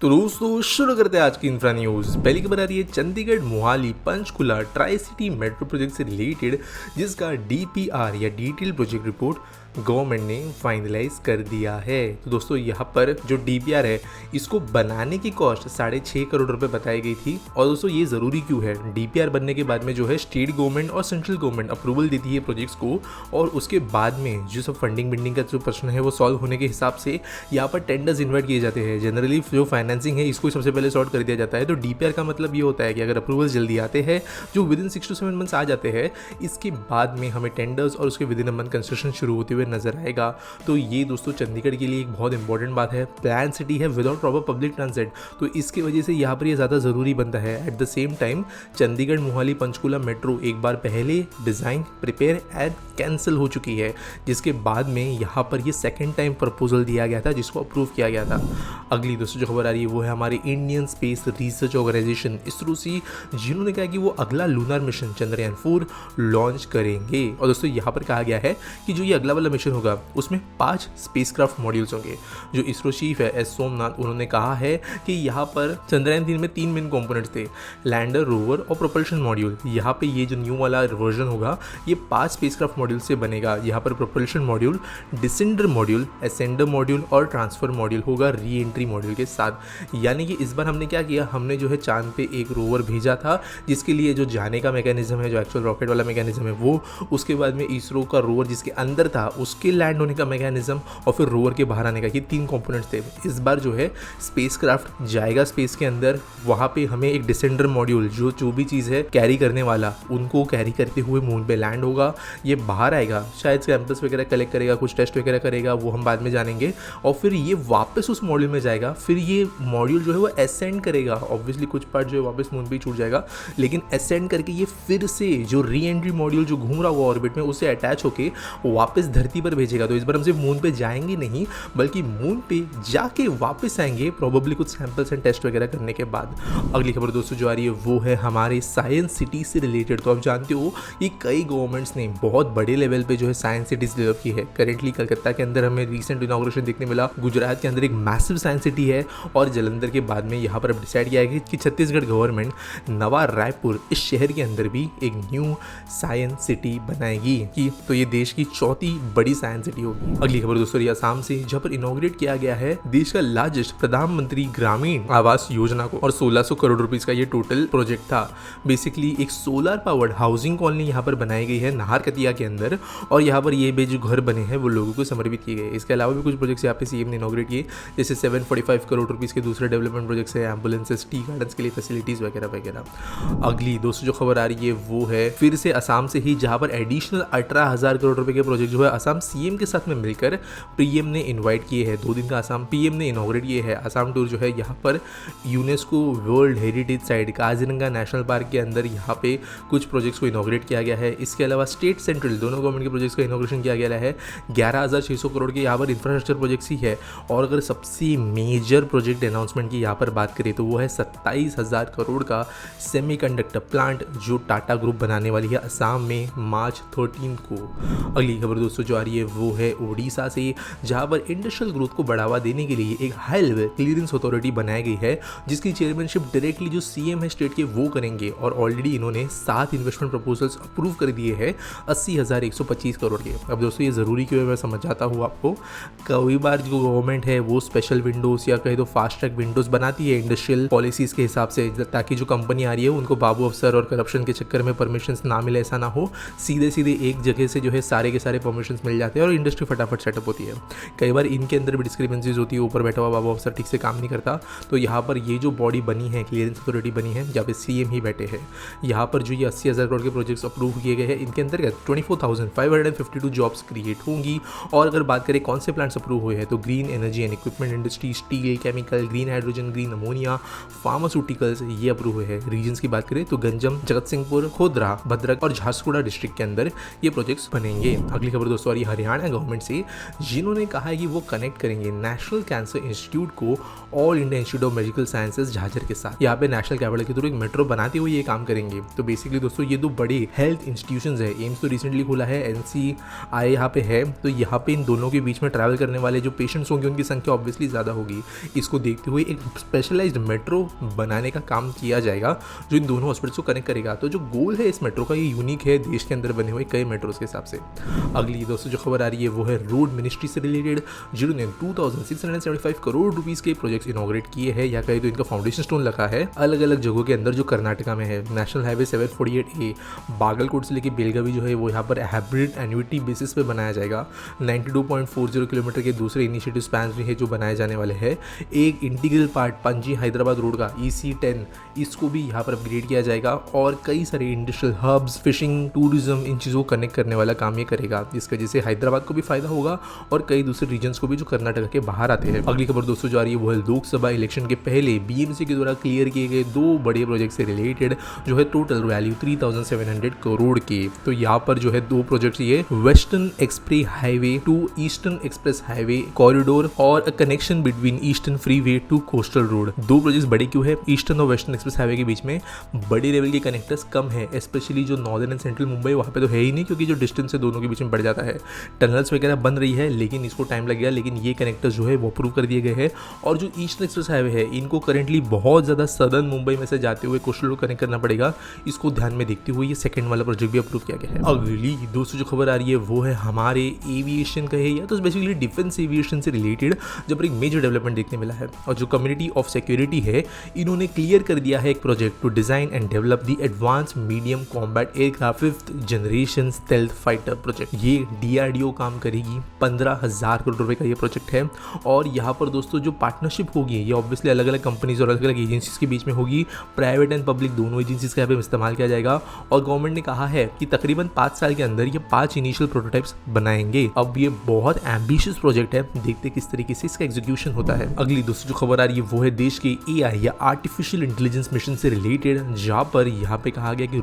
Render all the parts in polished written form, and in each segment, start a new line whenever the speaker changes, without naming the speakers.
तो दोस्तों शुरू करते हैं आज की इंफ्रा न्यूज़। पहली खबर आ रही है Chandigarh Mohali Panchkula tri city metro project से रिलेटेड, जिसका डीपीआर या डिटेल प्रोजेक्ट रिपोर्ट गवर्नमेंट ने फाइनलाइज कर दिया है। तो दोस्तों यहाँ पर जो डीपीआर है इसको बनाने की कॉस्ट 6.5 करोड़ रुपए बताई गई थी। और दोस्तों ये ज़रूरी क्यों है, डीपीआर बनने के बाद में जो है स्टेट गवर्नमेंट और सेंट्रल गवर्नमेंट अप्रूवल देती है प्रोजेक्ट्स को, और उसके बाद में जो सब फंडिंग का जो प्रश्न है वो सॉल्व होने के हिसाब से यहाँ पर टेंडर्स इन्वाइट किए जाते हैं। जनरली जो फाइनेंसिंग है इसको सबसे पहले सॉर्ट कर दिया जाता है। तो डीपीआर का मतलब ये होता है कि अगर अप्रूवल जल्दी आते हैं, जो विदिन 6 to 7 मंथ्स आ जाते हैं, इसके बाद में हमें टेंडर्स और उसके विदिन अ मंथ कंस्ट्रक्शन शुरू होते हुए नजर आएगा। तो ये दोस्तों चंडीगढ़ के लिए एक बहुत इंपॉर्टेंट बात है। प्लान सिटी है विदाउट प्रॉपर पब्लिक ट्रांजिट, तो इसकी वजह से यहाँ पर ये ज़्यादा ज़रूरी बनता है। At the same time Chandigarh Mohali Panchkula metro एक बार पहले डिज़ाइन प्रिपेयर एंड कैंसिल हो चुकी है, जिसके बाद में यहाँ पर ये सेकेंड टाइम प्रपोजल दिया गया था जिसको अप्रूव किया गया था। अगली दोस्तों जो खबर आ रही है वो है हमारी Indian space research organisation ISRO सी, जिन्होंने कहा कि वो अगला लूनर मिशन चंद्रयान 4 लॉन्च करेंगे। और दोस्तों यहाँ पर कहा गया है कि जो ये अगला वाला मिशन होगा उसमें 5 स्पेसक्राफ्ट मॉड्यूल्स होंगे। जो इसरो चीफ है एस सोमनाथ, उन्होंने कहा है कि यहाँ पर चंद्रयान 3 में 3 मेन कंपोनेंट्स थे, लैंडर, रोवर और प्रोपल्शन मॉड्यूल। यहाँ पे ये जो न्यू वाला वर्जन होगा ये 5 स्पेसक्राफ्ट मॉड्यूल से बनेगा। यहाँ पर propulsion module, descender module, ascender module और ट्रांसफर मॉड्यूल होगा री एंट्री मॉड्यूल के साथ। यानी कि इस बार हमने क्या किया, हमने जो है चांद पे एक रोवर भेजा था जिसके लिए जो जाने का मैकेनिज्म है, जो एक्चुअल रॉकेट वाला मैकेनिज्म है वो, उसके बाद में इसरो का रोवर जिसके अंदर था उसके लैंड होने का मैकेनिज्म, और फिर रोवर के बाहर आने का, ये 3 कंपोनेंट्स थे। इस बार जो है स्पेसक्राफ्ट जाएगा स्पेस के अंदर, वहाँ पे हमें एक डिसेंडर मॉड्यूल जो भी चीज़ है कैरी करने वाला, उनको कैरी करते हुए मून पे लैंड होगा। ये बाहर आएगा, शायद सैंपल्स वगैरह कलेक्ट करेगा, कुछ टेस्ट वगैरह करेगा, वो हम बाद में जानेंगे। और फिर ये वापस उस मॉड्यूल में जाएगा, फिर ये मॉड्यूल जो है वो असेंड करेगा। ऑब्वियसली कुछ पार्ट जो है वापस मून पे ही छूट जाएगा, लेकिन असेंड करके ये फिर से जो री एंट्री मॉड्यूल जो घूम रहा हुआ ऑर्बिट में उससे अटैच होके वापस धरती पर भेजेगा। तो इस बार हम सिर्फ मून पे जाएंगे नहीं, बल्कि मून पे जाके वापस आएंगे, प्रोबेबली कुछ सैंपल्स एंड टेस्ट वगैरह करने के बाद। अगली खबर दोस्तों जो आ रही है वो है हमारे साइंस सिटी से रिलेटेड। तो आप जानते हो कि कई गवर्नमेंट्स ने बहुत बड़े लेवल पे जो है साइंस सिटीज डेवलप की है। करेंटली कलकत्ता के अंदर हमें रिसेंट इनॉग्रेशन देखने मिला, गुजरात के अंदर एक मैसिव साइंस सिटी है, और जलंधर के बाद में यहाँ पर अब डिसाइड किया है कि छत्तीसगढ़ गवर्नमेंट नवा रायपुर इस शहर के अंदर भी एक न्यू साइंस सिटी बनाएगी कि तो ये देश की 4थी बड़ी साइंस सिटी होगी। अगली खबर दोस्तों असम से, जहाँ पर इनॉग्रेट किया गया है देश का लार्जेस्ट प्रधानमंत्री ग्रामीण आवास योजना को, और 1600 करोड़ रुपीस का ये टोटल प्रोजेक्ट था। बेसिकली एक सोलर पावर्ड हाउसिंग कॉलोनी यहाँ पर बनाई गई है नाहरकटिया के अंदर, और यहाँ पर ये जो घर बने हैं वो लोगों को समर्पित किए गए। इसके अलावा भी कुछ प्रोजेक्ट्स यहाँ पे सीएम ने इनॉग्रेट किए, जैसे 745 करोड़ रुपीस के दूसरे डेवलपमेंट प्रोजेक्ट्स है, एम्बुलेंसेस, टी गार्डन्स के लिए फैसिलिटीज वगैरह वगैरह। अगली दोस्तों जो खबर आ रही है वो है फिर से असम से ही, जहाँ पर एडिशनल 18,000 करोड़ रुपए के प्रोजेक्ट जो है असम सीएम के साथ में मिलकर पीएम ने इनवाइट किए हैं। 2 दिन का असम पीएम ने इनॉग्रेट किए हैं। असम टूर जो है यहाँ पर UNESCO world heritage site Kaziranga national park के अंदर यहाँ पे कुछ प्रोजेक्ट्स को इनॉग्रेट किया गया है। इसके अलावा स्टेट सेंट्रल दोनों गवर्नमेंट के प्रोजेक्ट्स का इनॉग्रेशन किया गया है। 11,600 करोड़ के यहाँ पर इंफ्रास्ट्रक्चर प्रोजेक्ट्स ही है। और अगर सबसे मेजर प्रोजेक्ट अनाउंसमेंट की यहाँ पर बात करें तो वो है 27,000 करोड़ का सेमीकंडक्टर प्लांट जो टाटा ग्रुप बनाने वाली है असम में मार्च 13 को। अगली खबर दोस्तों जो आ रही है वो है उड़ीसा से, जहाँ पर इंडस्ट्रियल ग्रोथ को बढ़ावा देने के लिए एक हाई लेवल क्लियरेंस अथॉरिटी बनाई गई है, जिसकी चेयरमैनशिप डायरेक्टली जो सीएम है स्टेट के वो करेंगे। और ऑलरेडी इन्होंने 7 इन्वेस्टमेंट प्रपोजल्स अप्रूव कर दिए हैं 80,125 करोड़ के। अब दोस्तों ये ज़रूरी क्यों है मैं समझ जाता हूँ आपको। कई बार जो गवर्नमेंट है वो स्पेशल विंडोज़ या कहीं तो फास्ट ट्रैक विंडोज़ बनाती है इंडस्ट्रियल पॉलिसीज़ के हिसाब से, ताकि जो कंपनी आ रही है उनको बाबू अफसर और करप्शन के चक्कर में परमिशंस ना मिले, ऐसा ना हो। सीधे सीधे एक जगह से जो है सारे के सारे परमिशंस मिल जाते हैं और इंडस्ट्री फटाफट सेटअप होती है। कई बार इनके अंदर भी डिस्क्रिपेंसीज होती है, ऊपर बैठा हुआ बाबू अफसर ठीक से काम नहीं करता। तो यहाँ पर ये जो बॉडी बनी है, क्लियरेंस अथॉरिटी बनी है, जहाँ पे सीएम ही बैठे हैं। यहाँ पर जो ये 80,000 करोड़ के प्रोजेक्ट्स अप्रूव किए गए हैं, इनके अंतर्गत 24,552 जॉब्स क्रिएट होंगी। और अगर बात करें कौन से प्लांट्स अप्रूव हुए हैं तो green energy and equipment industry, steel, chemical, green hydrogen, green ammonia, pharmaceuticals, ये अप्रूव हुए हैं। रीजन्स की बात करें तो गंजम, जगतसिंहपुर, खोदरा, भद्रक और झारसुगुड़ा डिस्ट्रिक्ट के अंदर ये प्रोजेक्ट्स बनेंगे। अगली खबर दोस्तों सॉरी हरियाणा गवर्नमेंट से, जिन्होंने कहा है कि वो कनेक्ट करेंगे नेशनल कैंसर इंस्टीट्यूट को all India institute of medical sciences Jhajjar के साथ। यहाँ पे नेशनल कैपिटल के थ्रू एक मेट्रो बनाते हुए ये काम करेंगे। तो बेसिकली दोस्तों ये दो बड़े हेल्थ इंस्टीट्यूशंस है। एम्स तो रिसेंटली खुला है, NCI यहाँ पे है, तो यहाँ पे इन दोनों के बीच में ट्रैवल करने वाले जो पेशेंट्स होंगे उनकी संख्या ऑब्वियसली ज़्यादा होगी। इसको देखते हुए एक स्पेशलाइज्ड मेट्रो बनाने का काम किया जाएगा जो इन दोनों हॉस्पिटल्स को कनेक्ट करेगा। तो जो गोल है इस मेट्रो का ये यूनिक है देश के अंदर बने हुए कई मेट्रोस के हिसाब से। अगली दोस्तों जो खबर आ रही है वो है रोड मिनिस्ट्री से रिलेटेड, जिन्होंने 2675 करोड़ रुपीस के प्रोजेक्ट्स इनॉग्रेट किए हैं, या कहीं तो इनका फाउंडेशन स्टोन लगा है अलग अलग जगहों के अंदर जो कर्नाटका में है। नेशनल हाईवे 748A बागलकोट से लेकर बेलगावी जो है वो यहाँ पर हाइब्रिड एन्युटी बेसिस पे बनाया जाएगा। 92.40 किलोमीटर के दूसरे इनिशिएटिव स्पैन भी है जो बनाए जाने वाले हैं। एक integral part Panaji Hyderabad road का EC10 इसको भी यहाँ पर अपग्रेड किया जाएगा, और कई सारे इंडस्ट्रियल हब्स, फिशिंग, टूरिज्म, इन चीज़ों को कनेक्ट करने वाला काम ये करेगा, जिसकी वजह से हैदराबाद को भी फायदा होगा और कई दूसरे रीजन्स को भी जो कर्नाटक के बाहर आते हैं। अगली खबर दोस्तों जो आ रही है वो है लोकसभा इलेक्शन के पहले BMC के द्वारा क्लियर किए गए 2 बड़े प्रोजेक्ट से रिलेटेड जो है टोटल वैल्यू 3700 करोड़ की। तो यहाँ पर जो है 2 प्रोजेक्ट ये western express highway to eastern express highway corridor और connection between eastern freeway to coastal road. 2 project बड़े क्यों है? ईस्टर्न और वेस्टर्न एक्सप्रेस हाईवे के बीच में बड़े लेवल के कनेक्टर्स कम है, स्पेशली जो नॉर्दर्न एंड सेंट्रल मुंबई वहाँ पे तो है ही नहीं, क्योंकि जो डिस्टेंस है दोनों के बीच में बढ़ जाता है। टनल्स वगैरह बन रही है लेकिन इसको टाइम लगेगा, लेकिन ये कनेक्टर्स जो है वो अप्रूव कर दिए गए हैं। और जो ईस्टर्न एक्सप्रेस हाईवे है इनको करंटली बहुत ज़्यादा सदर्न मुंबई में से जाते हुए कोस्टल रोड कनेक्ट करना पड़ेगा। इसको ध्यान में देखते हुए ये सेकंड वाला प्रोजेक्ट भी अप्रूव किया गया है। अगली दोस्तों जो खबर आ रही है वो है हमारे एविएशन का है, या तो बेसिकली डिफेंस एविएशन से रिलेटेड जब एक मेजर डेवलपमेंट देखने मिला है। और जो कम्युनिटी ऑफ सिक्योरिटी है इन्होंने क्लियर कर दिया है एक project to design and develop the advance medium combat aircraft 5th generation stealth fighter project. ये DRDO काम करेगी। 15,000 करोड़ रुपए का ये प्रोजेक्ट है। और यहाँ पर दोस्तों जो पार्टनरशिप होगी ये ऑब्वियसली अलग अलग कंपनीज और अलग अलग एजेंसीज के बीच में होगी। प्राइवेट एंड पब्लिक दोनों एजेंसीज का यहाँ पे इस्तेमाल किया जाएगा। और गवर्नमेंट ने कहा है कि तकरीबन 5 साल के अंदर ये 5 इनिशियल प्रोटोटाइप्स बनाएंगे। अब ये बहुत एम्बिशियस प्रोजेक्ट है, देखते किस तरीके से इसका एग्जीक्यूशन होता है। अगली दोस्तों जो खबर आ रही है वो है देश के AI या आर्टिफिशियल इंटेलिजेंस मिशन से रिलेटेड, जहाँ पर यहाँ पे कहा गया कि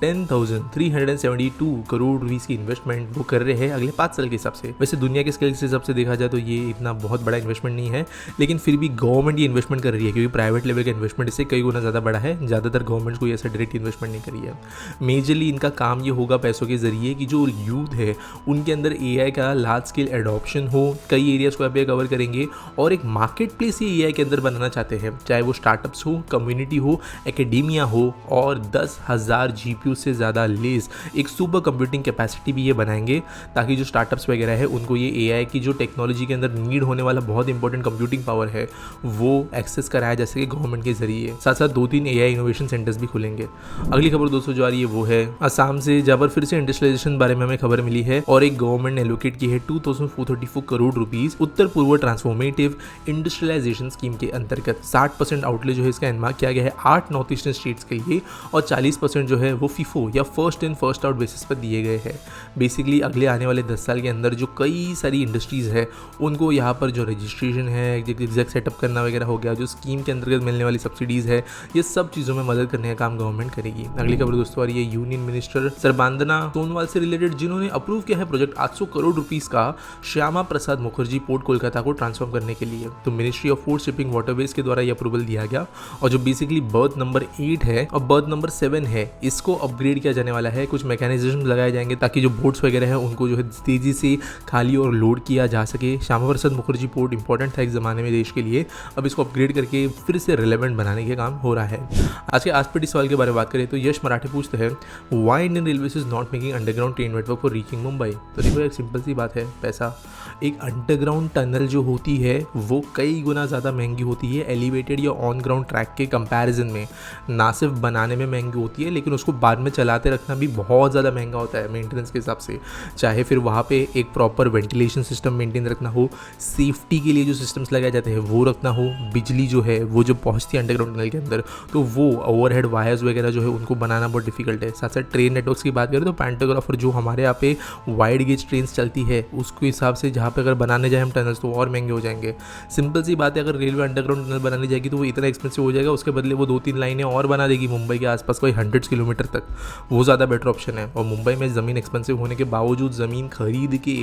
₹10,372 करोड़ रुपीस की इन्वेस्टमेंट वो कर रहे हैं अगले 5 साल के हिसाब से। वैसे दुनिया के स्केल से हिसाब से देखा जाए तो ये इतना बहुत बड़ा इन्वेस्टमेंट नहीं है, लेकिन फिर भी गवर्नमेंट ये इन्वेस्टमेंट कर रही है, क्योंकि प्राइवेट लेवल का इन्वेस्टमेंट इससे कई गुना ज़्यादा बड़ा है। ज़्यादातर गवर्नमेंट को ऐसा डायरेक्ट इन्वेस्टमेंट नहीं करी है। मेजरली इनका काम ये होगा पैसों के जरिए कि जो यूथ है उनके अंदर AI का लार्ज स्केल एडॉप्शन हो। कई एरियाज को यहाँ पे कवर करेंगे और एक मार्केट प्लेस ये AI के अंदर बनाना चाहते हैं, चाहे वो स्टार्टअप्स हो, कम्युनिटी हो, एकेडेमिया हो, और 10,000 GPU से ज़्यादा लेस एक सुपर कंप्यूटिंग कैपेसिटी भी ये बनाएंगे, ताकि जो स्टार्टअप्स वगैरह है उनको ये AI की जो टेक्नोलॉजी के अंदर नीड होने वाला बहुत इंपॉर्टेंट कंप्यूटिंग पावर है वो एक्सेस कराया जा सके गवर्नमेंट के जरिए। साथ साथ 2-3 AI इनोवेशन सेंटर्स भी खुलेंगे। अगली खबर दोस्तों जो आ रही है वो है असम से, जहाँ पर फिर से इंडस्ट्रियलाइजेशन बारे में हमें खबर मिली है और एक गवर्नमेंट ने एलोकेट की है 2,434 करोड़ रुपीस उत्तर पूर्व ट्रांसफॉर्मेटिव इंडस्ट्रियलाइजेशन स्कीम के अंतर्गत। 60% आउटले जो है इसका एनमार्क किया गया है 8 नॉर्थ ईस्टर्न स्टेट्स के लिए, और 40% जो है वो FIFO या first in first out basis पर दिए गए हैं। बेसिकली अगले आने वाले 10 साल के अंदर जो कई सारी इंडस्ट्रीज़ है उनको यहाँ पर जो रजिस्ट्रेशन है, एग्जैक्ट सेटअप करना वगैरह हो गया, जो स्कीम के अंतर्गत मिलने वाली सब्सिडीज़ है, ये सब चीज़ों में मदद करने का काम गवर्नमेंट करेगी। अगली खबर दोस्तों आ रही है यूनियन मिनिस्टर सर्बानंद सोनोवाल से रिलेटेड, जिन्होंने अप्रूव किया है प्रोजेक्ट 800 करोड़ रुपीस का श्यामा प्रसाद मुखर्जी पोर्ट कोलकाता को ट्रांसफॉर्म करने के लिए। तो ministry of food shipping waterways के द्वारा ये अप्रूवल दिया गया, और जो बेसिकली बर्थ नंबर 8 है और बर्थ नंबर 7 है इसको अपग्रेड किया जाने वाला है। कुछ मैकेनिज्म लगाए जाएंगे ताकि जो बोट्स वगैरह है उनको जो है तेजी से खाली और लोड किया जा सके। श्यामा प्रसाद मुखर्जी पोर्ट इंपॉर्टेंट था एक ज़माने में देश के लिए, अब इसको अपग्रेड करके फिर से रिलेवेंट बनाने के काम हो रहा है। आज के आसपेटी सवाल के बारे में बात करें तो यश मराठे पूछते हैं why Indian railways is not making underground train network for reaching Mumbai. तो देखो एक सिंपल सी बात है, पैसा। एक अंडरग्राउंड टनल जो होती है वो कई गुना ज़्यादा महंगी होती है एलिवेटेड या ऑन ग्राउंड ट्रैक के कंपैरिजन में। ना सिर्फ बनाने में महंगी होती है, लेकिन उसको बाद में चलाते रखना भी बहुत ज़्यादा महंगा होता है मेंटेनेंस के हिसाब से। चाहे फिर वहाँ पे एक प्रॉपर वेंटिलेशन सिस्टम मेंटेन रखना हो, सेफ्टी के लिए जो सिस्टम्स लगाए जाते हैं वो रखना हो, बिजली जो है वो जो पहुँचती है अंडरग्राउंड टनल के अंदर, तो वो ओवरहेड वायर्स वगैरह जो है उनको बनाना बहुत डिफिकल्ट है। साथ साथ ट्रेन नेटवर्क्स की बात करें तो पैंटोग्राफर जो हमारे यहाँ पे वाइड गेज ट्रेन चलती है उसके हिसाब से जहाँ पे अगर बनाने जाए हम टनल्स तो और महंगे हो जाएंगे। सिंपल सी बात है, अगर रेलवे अंडरग्राउंड टनल बनानी जाएगी तो वो इतना एक्सपेंसिव हो जाएगा, उसके बदले वो 2-3 लाइनें और बना देगी मुंबई के आसपास कोई 100 किलोमीटर तक, वो ज़्यादा बेटर ऑप्शन है। और मुंबई में ज़मीन एक्सपेंसिव होने के बावजूद मौजूद ज़मीन खरीद के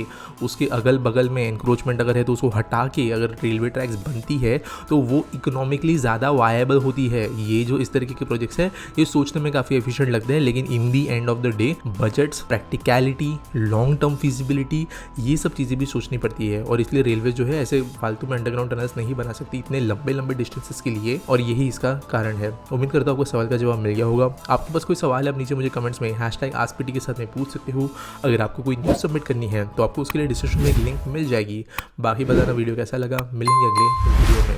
उसके अगल बगल में एनक्रोचमेंट अगर है तो उसको हटा के अगर रेलवे ट्रैक्स बनती है तो वो इकोनॉमिकली ज़्यादा वायबल होती है। ये जो इस तरीके के प्रोजेक्ट्स हैं ये सोचने में काफ़ी एफिशिएंट लगते हैं, लेकिन in the end of the day budgets, practicality, long term feasibility, ये सब चीज़ें भी सोचनी पड़ती है। और इसलिए रेलवे जो है ऐसे फालतू में अंडरग्राउंड टनल्स नहीं बना सकती इतने लंबे लंबे डिस्टेंसेस के लिए, और यही इसका कारण है। उम्मीद करता हूँ आपको सवाल का जवाब मिल गया होगा। आपके पास कोई सवाल है आप नीचे मुझे कमेंट्स में #AskPT के साथ में पूछ सकते हो। अगर आपको कोई न्यूज़ सबमिट करनी है तो आपको उसके लिए डिस्क्रिप्शन में एक लिंक मिल जाएगी। बाकी बताना वीडियो कैसा लगा, मिलेंगे अगले वीडियो में।